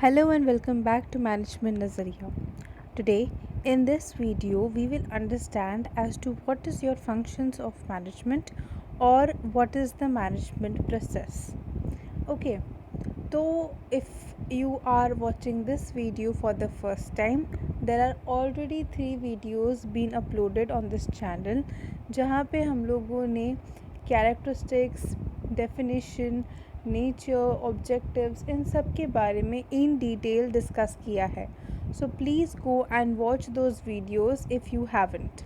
Hello and welcome back to Management Nazariya. Today, in this video, we will understand as to what is your functions of management or what is the management process. Okay, so if you are watching this video for the first time, there are already 3 videos being uploaded on this channel जहाँ पे हम लोगों ने characteristics, definition, nature, objectives इन सब के बारे में in detail discuss किया है. So please go and watch those videos if you haven't.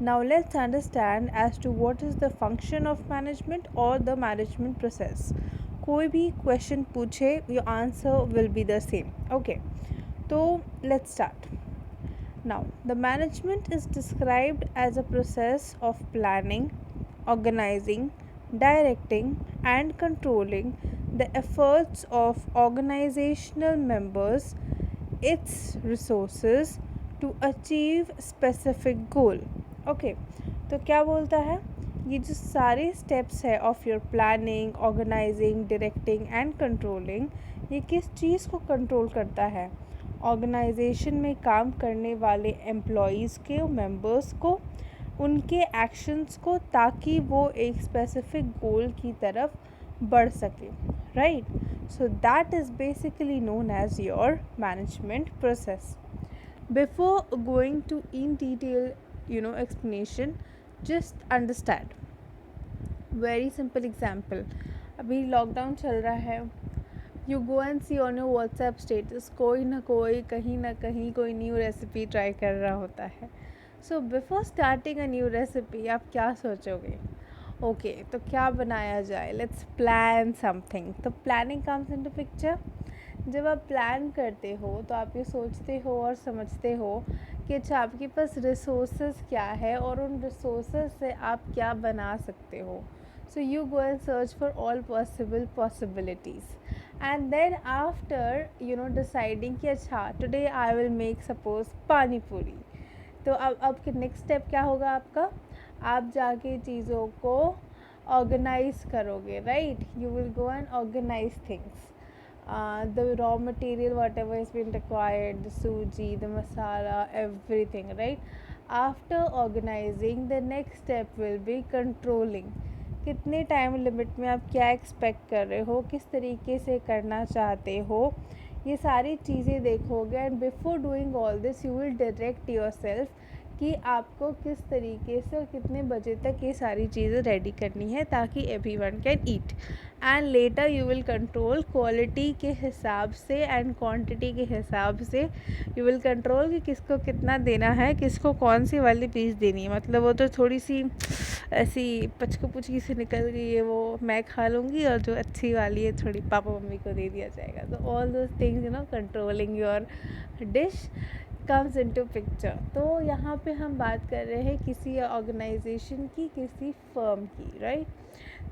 Now let's understand as to what is the function of management or the management process. कोई भी question पूछे, your answer will be the same. Okay, so let's start. Now, the management is described as a process of planning, organizing, directing, and controlling the efforts of organizational members, its resources to achieve specific goal. Okay, तो क्या बोलता है, ये जो सारे steps है of your planning, organising, directing and controlling, ये किस चीज़ को कंट्रोल करता है? ऑर्गेनाइजेशन में काम करने वाले एम्प्लॉयज़ के मेंबर्स को, उनके एक्शंस को, ताकि वो एक स्पेसिफिक गोल की तरफ बढ़ सके. Right, so that is basically known as your management process. Before going to in detail explanation, just understand. Very simple example. अभी लॉकडाउन चल रहा है. You go and see on your WhatsApp status, कोई ना कोई कहीं ना कहीं कोई न्यू रेसिपी ट्राई कर रहा होता है. So before starting a new recipe आप क्या सोचोगे? ओके, तो क्या बनाया जाए, लेट्स प्लान समथिंग. तो प्लानिंग कम्स इनटू पिक्चर. जब आप प्लान करते हो तो आप ये सोचते हो और समझते हो कि अच्छा आपके पास रिसोर्सेज क्या है और उन रिसोर्सेज से आप क्या बना सकते हो. So you go and search for all possible possibilities and then after deciding कि अच्छा today I will make suppose pani puri. तो अब नेक्स्ट स्टेप क्या होगा आपका? आप जाके चीज़ों को ऑर्गेनाइज करोगे. Right, you will go and organise things. The raw material, whatever has been required, the suji, the masala, everything, right? After organizing, the next step will be controlling. कितने time limit में आप क्या expect कर रहे हो, किस तरीके से करना चाहते हो, ये सारी चीज़ें देखोगे. And before doing all this you will direct yourself कि आपको किस तरीके से और कितने बजे तक ये सारी चीज़ें रेडी करनी है ताकि everyone can eat. And later you will control quality के हिसाब से एंड क्वांटिटी के हिसाब से. यू विल कंट्रोल कि किसको कितना देना है, किसको कौन सी वाली पीस देनी है. मतलब वो तो थोड़ी सी ऐसी पचकी से निकल गई है, वो मैं खा लूँगी, और जो अच्छी वाली है थोड़ी पापा मम्मी को दे दिया जाएगा. तो all those things controlling your dish comes into picture. तो यहाँ पे हम बात कर रहे हैं किसी ऑर्गेनाइजेशन की, किसी फर्म की. Right,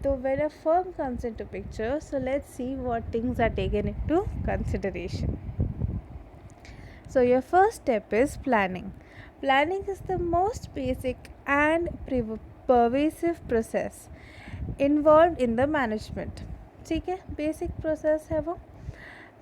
so when a firm comes into picture, so let's see what things are taken into consideration. So your first step is planning. Planning is the most basic and pervasive process involved in the management. ठीक है, basic process है वो.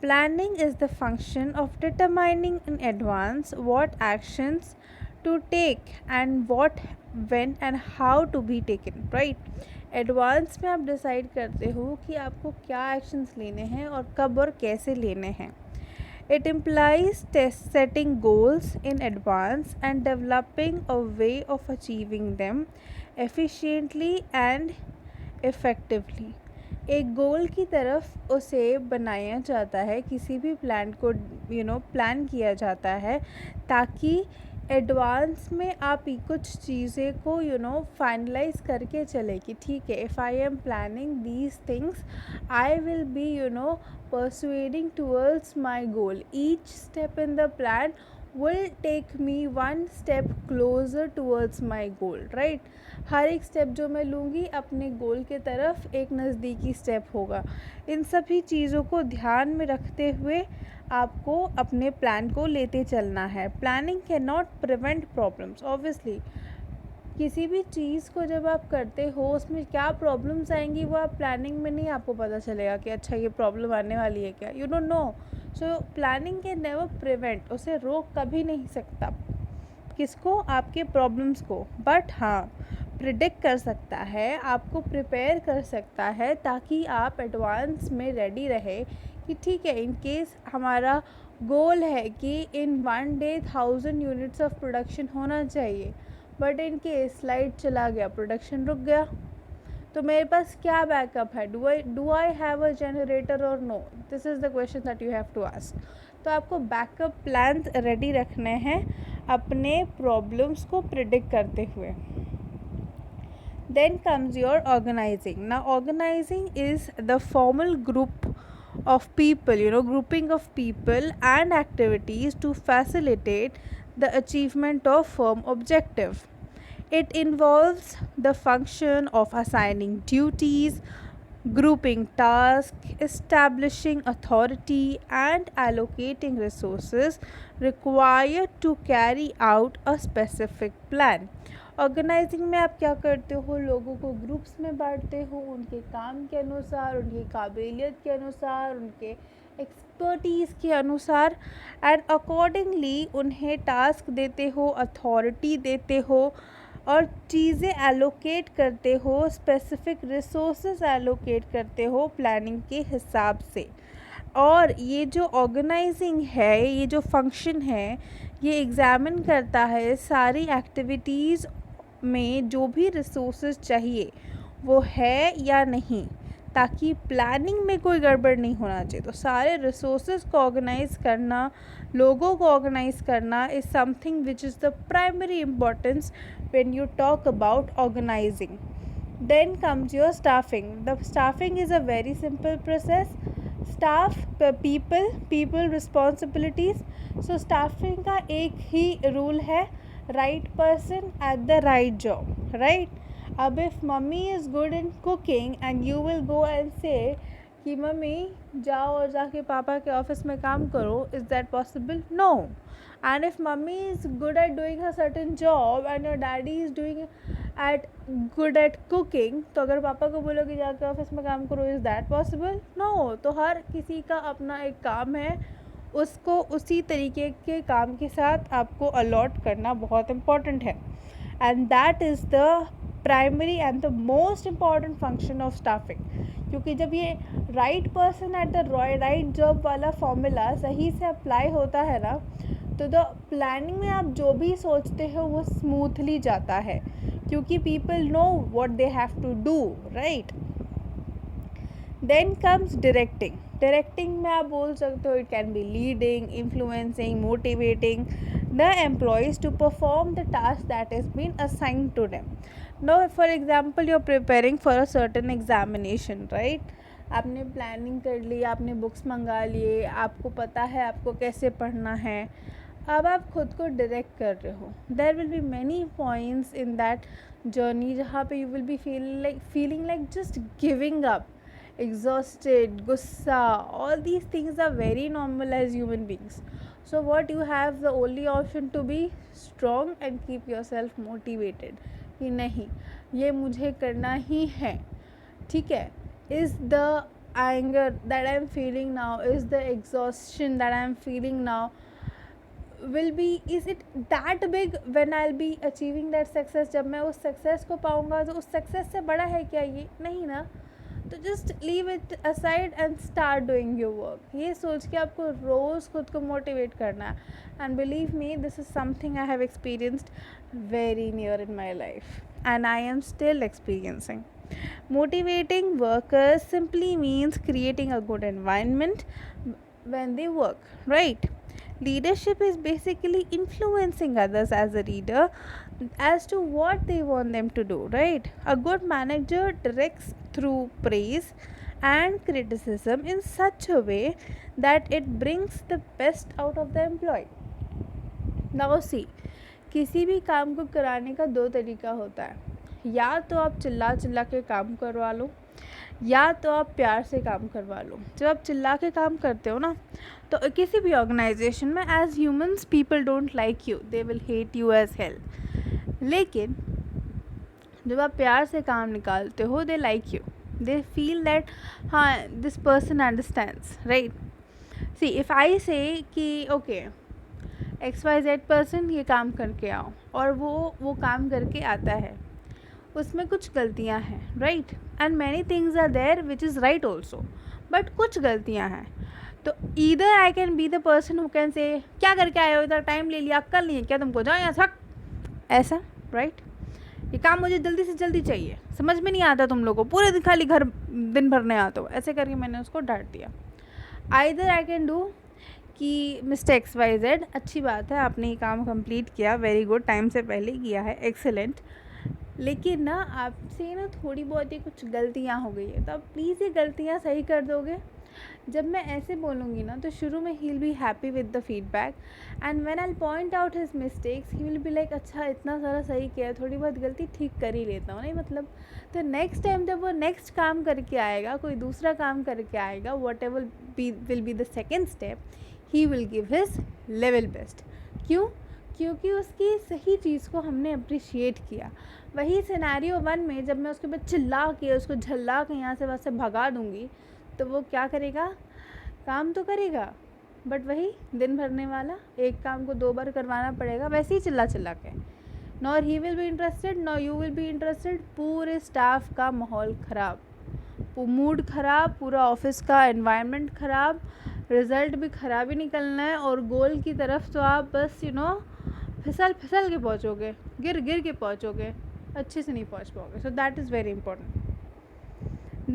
Planning is the function of determining in advance what actions to take and what, when and how to be taken. Right, advance में आप decide करते हो कि आपको क्या एक्शंस लेने हैं और कब और कैसे लेने हैं. It implies setting goals in advance and developing a way of achieving them efficiently and effectively. एक गोल की तरफ उसे बनाया जाता है, किसी भी प्लान को प्लान किया जाता है ताकि एडवांस में आप कुछ चीज़ें को फाइनलाइज करके चले कि ठीक है, if I am planning these things I will be persuading towards my goal. Each step in the plan will take me one step closer towards my goal. right, हर एक स्टेप जो मैं लूँगी अपने गोल के तरफ एक नज़दीकी स्टेप होगा. इन सभी चीज़ों को ध्यान में रखते हुए आपको अपने प्लान को लेते चलना है. Planning can not prevent problems. Obviously किसी भी चीज़ को जब आप करते हो उसमें क्या प्रॉब्लम्स आएंगी वो आप प्लानिंग में नहीं आपको पता चलेगा कि अच्छा ये प्रॉब्लम आने वाली है क्या. You don't know. So planning के नेवर प्रिवेंट, उसे रोक कभी नहीं सकता किसको, आपके प्रॉब्लम्स को, बट हाँ प्रिडिक्ट कर सकता है, आपको प्रिपेयर कर सकता है ताकि आप एडवांस में रेडी रहे कि ठीक है इन केस हमारा गोल है कि इन 1 डे 1000 यूनिट्स ऑफ प्रोडक्शन होना चाहिए, बट इन केस लाइट चला गया, प्रोडक्शन रुक गया, तो मेरे पास क्या बैकअप है, do I have a generator और no, this is the question that you have to ask. तो आपको बैकअप प्लान रेडी रखने हैं अपने प्रॉब्लम्स को प्रिडिक्ट करते हुए। Then comes your organizing. Now organizing is the formal group of people, grouping of people and activities to facilitate the achievement of firm objective. It involves the function of assigning duties, grouping tasks, establishing authority, and allocating resources required to carry out a specific plan. Organising में आप क्या करते हो, लोगों को groups में बांटते हो उनके काम के अनुसार, उनकी काबिलियत के अनुसार, उनके एक्सपर्टीज़ के अनुसार, एंड अकॉर्डिंगली उन्हें टास्क देते हो, अथॉरिटी देते हो और चीज़ें एलोकेट करते हो, स्पेसिफिक रिसोर्सेज एलोकेट करते हो प्लानिंग के हिसाब से। और ये जो ऑर्गेनाइजिंग है, ये जो फंक्शन है, ये एग्ज़ामिन करता है सारी एक्टिविटीज़ में जो भी रिसोर्सेज चाहिए वो है या नहीं, ताकि प्लानिंग में कोई गड़बड़ नहीं होना चाहिए। तो सारे रिसोर्सेज को ऑर्गेनाइज करना, लोगों को ऑर्गेनाइज करना is something which is the primary importance when you talk about organising. Then comes your staffing. The staffing is a very simple process. Staff people responsibilities. So staffing का एक ही rule है, right person at the right job, right. अब if mummy is good in cooking and you will go and say कि mummy जाओ और जाके पापा के ऑफिस में काम करो, is that possible? No. And if mummy is good at doing a certain job and your daddy is doing good at cooking, तो अगर पापा को बोलो कि जाके ऑफिस में काम करो, इज़ दैट पॉसिबल? नो। तो हर किसी का अपना एक काम है, उसको उसी तरीके के काम के साथ आपको अलॉट करना बहुत इम्पॉर्टेंट है। And that is the primary and the most important function of staffing. क्योंकि जब ये right person at the right job वाला फॉर्मूला सही से अप्लाई होता है ना, तो द प्लानिंग में आप जो भी सोचते हो वो स्मूथली जाता है, क्योंकि people know what they have to do, right. Then comes directing. Directing में आप बोल सकते हो it can be leading, influencing, motivating the employees to perform the task that is been assigned to them. Now for example you are preparing for a certain examination, right? आपने planning कर ली, आपने books मंगा लिए, आपको पता है आपको कैसे पढ़ना है, अब आप खुद को डायरेक्ट कर रहे हो। There will be many points in that journey जहाँ पे you will be feeling like just giving up, exhausted, गुस्सा, all these things are very normal as human beings. So what you have the only option to be strong and keep yourself motivated कि नहीं ये मुझे करना ही है, ठीक है। Is the anger that I am feeling now, is the exhaustion that I am feeling now will be, is it that big when I'll be achieving that success? जब मैं उस सक्सेस को पाऊँगा तो उस सक्सेस से बड़ा है क्या ये? नहीं ना। तो just leave it aside and start doing your work. ये सोच के आपको रोज़ खुद को मोटिवेट करना है। And believe me, this is something I have experienced very near in my life and I am still experiencing. Motivating workers simply means creating a good environment when they work, right? Leadership is basically influencing others as a leader as to what they want them to do, right? A good manager directs through praise and criticism in such a way that it brings the best out of the employee. Now see, किसी भी काम को कराने का दो तरीका होता है, या तो आप चिल्ला चिल्ला के काम करवा लो, या तो आप प्यार से काम करवा लो। जब आप चिल्ला के काम करते हो ना, तो किसी भी ऑर्गेनाइजेशन में as humans people don't like you, they will hate you as hell. लेकिन जब आप प्यार से काम निकालते हो, they like you, they feel that हाँ this person understands, right. See if I say कि ओके XYZ पर्सन ये काम करके आओ, और वो काम करके आता है, उसमें कुछ गलतियां हैं, right, and many things are there which is right also, but कुछ गलतियां हैं. तो either I can be the person who can say क्या करके आए हो, इतना टाइम ले लिया, अक्ल नहीं है क्या तुमको, जाओ यहाँ से, ऐसा, राइट. ये काम मुझे जल्दी से जल्दी चाहिए, समझ में नहीं आता तुम लोगों को, पूरे दिन खाली घर दिन भर नहीं आता हो, ऐसे करके मैंने उसको डांट दिया. आइदर आई कैन डू कि मिस्टर XYZ, अच्छी बात है आपने ये काम कंप्लीट किया, वेरी गुड, टाइम से पहले किया है, एक्सेलेंट, लेकिन ना आपसे ना थोड़ी बहुत ही कुछ गलतियाँ हो गई है, तो आप प्लीज़ ये गलतियाँ सही कर दोगे. जब मैं ऐसे बोलूँगी ना तो शुरू में he will be happy with the feedback, and when I point out his mistakes he will be like अच्छा इतना सारा सही किया, थोड़ी बहुत गलती ठीक कर ही लेता हूँ, नहीं मतलब. तो नेक्स्ट टाइम जब वो नेक्स्ट काम करके आएगा, कोई दूसरा काम करके आएगा, what ever will be the second step, he will give his level best. क्यों? क्योंकि उसकी सही चीज़ को हमने अप्रिशिएट किया. वही सिनेरियो 1 में जब मैं उसके बाद चिल्ला के उसको झल्ला के यहाँ से वहाँ से भगा दूँगी, तो वो क्या करेगा, काम तो करेगा, बट वही दिन भरने वाला, एक काम को 2 बार करवाना पड़ेगा, वैसे ही चिल्ला चिल्ला के. Nor he will be interested, nor you will be interested, पूरे स्टाफ का माहौल ख़राब, मूड ख़राब, पूरा ऑफिस का एनवायरनमेंट ख़राब, रिज़ल्ट भी ख़राब ही निकलना है, और गोल की तरफ तो आप बस फिसल फिसल के पहुँचोगे, गिर गिर के पहुँचोगे, अच्छे से नहीं पहुँच पाओगे. सो that is very important.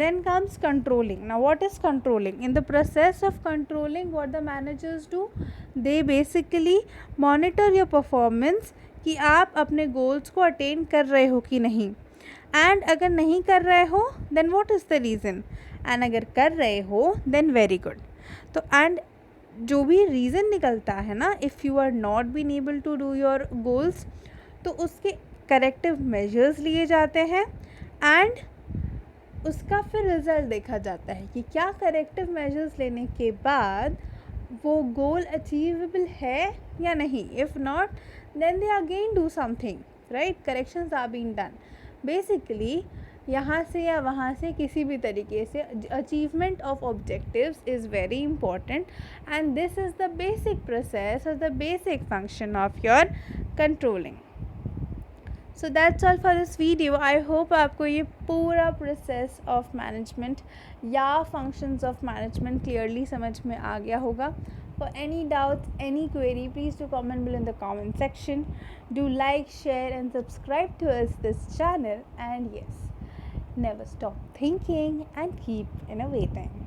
Then comes controlling. Now what is controlling? In the process of controlling, what the managers do, they basically monitor your performance कि आप अपने goals को attain कर रहे हो कि नहीं, and अगर नहीं कर रहे हो then what is the reason, and अगर कर रहे हो then very good. तो and जो भी रीज़न निकलता है ना, if you are not been able to do your goals, तो उसके corrective measures लिए जाते हैं, and उसका फिर रिज़ल्ट देखा जाता है कि क्या करेक्टिव मेजर्स लेने के बाद वो गोल अचीवेबल है या नहीं. If not then they again do something, right, corrections are being done. Basically यहाँ से या वहाँ से किसी भी तरीके से achievement of objectives is very important, and this is the basic process और the basic function of your controlling. So that's all for this video. I hope आपको ये पूरा प्रोसेस ऑफ मैनेजमेंट या फंक्शंस ऑफ मैनेजमेंट क्लियरली समझ में आ गया होगा. For any doubts, any query, please do comment below in the comment section. Do like, share and subscribe to us this channel, and yes, never stop thinking and keep innovating.